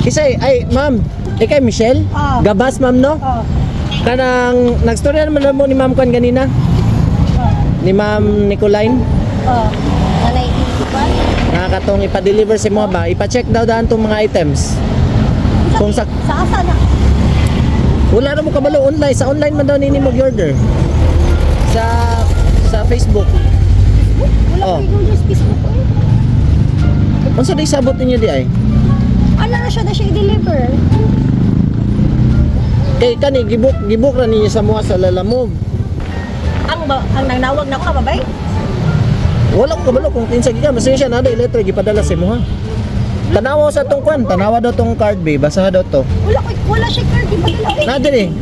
Kisay, ay ma'am, ikay Michelle? Oh. Gabas ma'am no? Oh. Kanang nagstorya naman mo ni ma'am kan ganina? Ni ma'am Nicoline? Oh. Nanay ipan. Nakakatong ipa-deliver si mo ba? Ipa-check daw daan tong mga items. Kung sa asa na? wala na mo kabalo online, sa online man daw nini mag-order. Sa Facebook. Wala Oh. ko i-order sa Facebook ko eh. Unsa di sabot ninyo di ay? Ano na siya i-deliver? Kay kani gibuk ra ninyo sa mga sa Lalamove. Ang nangnawag na ko ka babay? Wala ko kabalo kung kinsa gikan, basta siya na letter gipadala sa imo ha. Tanawa sa tong kwan, tanawa daw tong card be, basaha daw to. Wala siya card di ba dala? Na diri.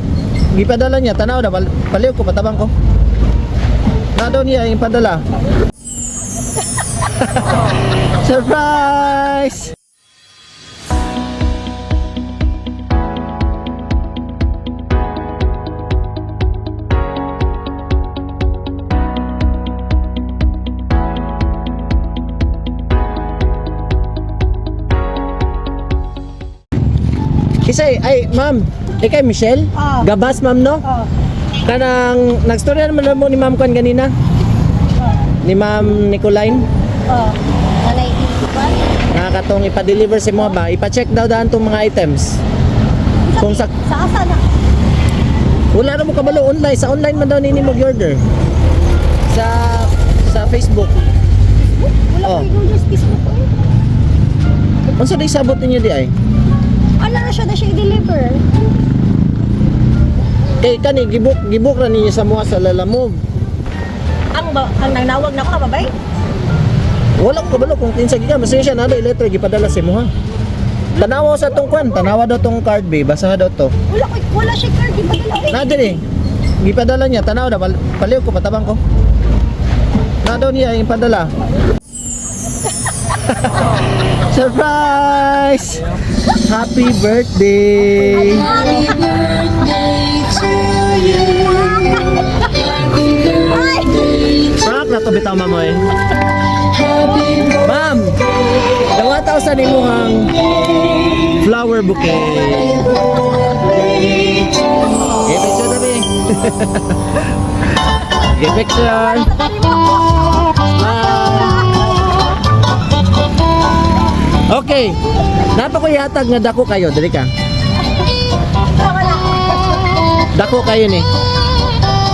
Gipadala niya, tanaw na paliw ko patabang ko. Na daw niya yung padala. Surprise! Kisay, ay ma'am, ikay Michelle? Oh. Gabas ma'am no? Oh. Kanang nagstorya naman mo ni ma'am kan ganina? Oh. Ni ma'am Nicoline? Oh. Nanay ipan. Nakakatong ipa-deliver si mo ba? Ipa-check daw daan tong mga items. Kung sa asa na? wala na mo kabalo online, sa online man daw nini mag-order. Sa Facebook. Wala Oh. ko i-order sa Facebook ko eh. Unsa di sabot ninyo di ay? Ano na siya i-deliver? Kay kani gibuk ra ninyo sa mga sa Lalamove. Ang nangnawag na ko ka babay? Wala ko kabalo kung kinsa gikan, basta siya na letter gipadala sa imo ha. Tanawa sa tong kwan, tanawa daw tong card be, basaha daw to. Wala siya card di ba dala? Na diri. Gipadala niya, tanaw na paliw ko patabang ko. Na daw niya yung padala. Surprise! Happy birthday! Happy birthday to you. Prank na to bitaw mamoy. Ma'am, dawa tao sa nimuhang flower bouquet. Okay, picture tabi. Okay, picture. Okay. Napa ko yatag nga dako kayo, diri ka. Dako kayo ni.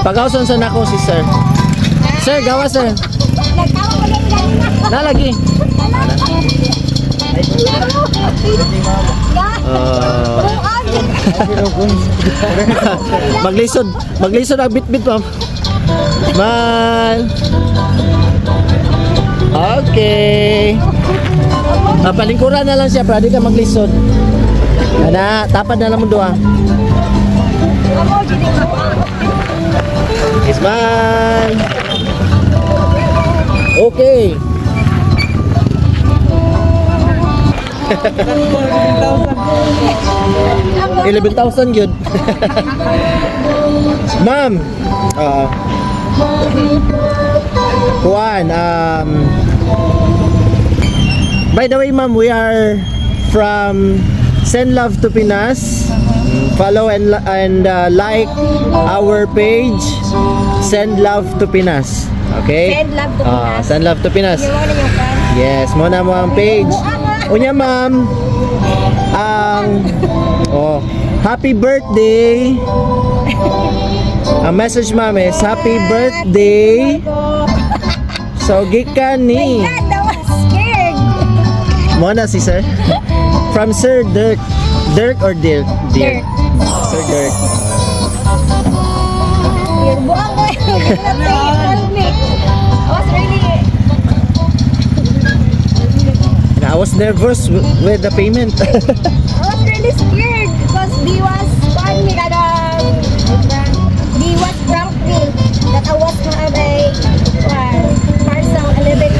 Pagawson sa nako si sir. Sir, gawa sir. Nagtawa ko lang ganina. Nalagi. Maglisod ang bit-bit ma'am. Smile. Okay. Palingkuran na lang siya para di ka maglisod. Ana, tapad na lang mo duha. Smile. Okay. 11,000 yun. Ma'am, Juan, by the way ma'am, we are from Send Love to Pinas. Follow and like our page Send Love to Pinas. Okay? Send Love to Pinas. Send Love to Pinas. Yung ano yung fan? Yes, mo na mo ang page. Unya ma'am, happy birthday. Ang message ma'am is happy birthday. So gikan ni God, I was scared. mo na si sir. From Sir Dirk. Dirk or Dirk? Dirk. Sir Dirk. Yung buang ko yung I was really... I was nervous with the payment. I was really scared because he was on me that he was prank me that I was gonna have a parcel 11,000.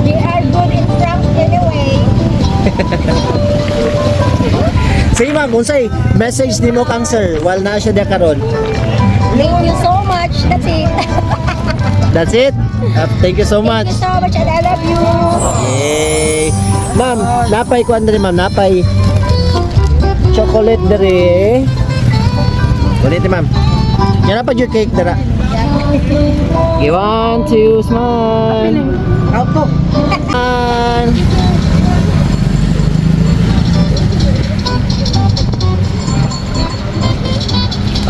They are good in prank anyway. Sige ma'am, unsay message nimo kang sir while na siya karon? Thank you so much. That's it. That's it. Thank you so much. Thank you so much and I love you. Yeah. Napay kuan diri ma'am, napay chocolate diri. Ulit ma'am. Yan pa yung cake dara. Okay, 1, 2, smile. Auto. Smile.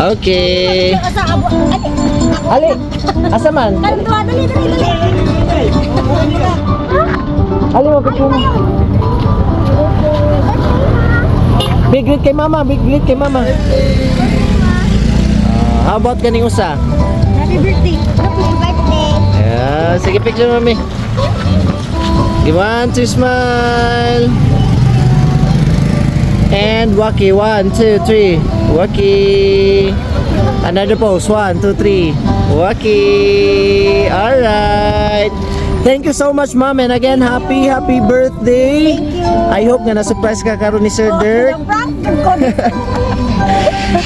Okay. Asa abo. Ali, asa man? Kanto, dali. Ali mo picture mo. Big greet kay mama, big greet kay mama. How about kaning usa? Happy birthday. Happy birthday. Yeah, sige picture mami. You want to smile. And Waki, 1, 2, 3. Waki. Another pose, 1, 2, 3. Waki. Alright. Thank you so much, ma'am. And again, happy birthday. Thank you. I hope nga na-surprise ka karon ni Sir Dirk.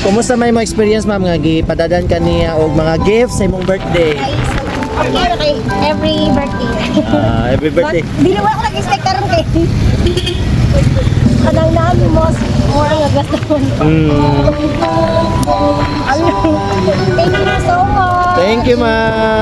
Kumusta may mga experience, ma'am, nga gipadadan ka niya og mga gifts sa imong birthday? Okay, every birthday. Happy birthday. Dili mo ako nag-expect karon kay. Kanang namin mo more nga gasto. Mm. Thank you so much. Thank you, ma'am.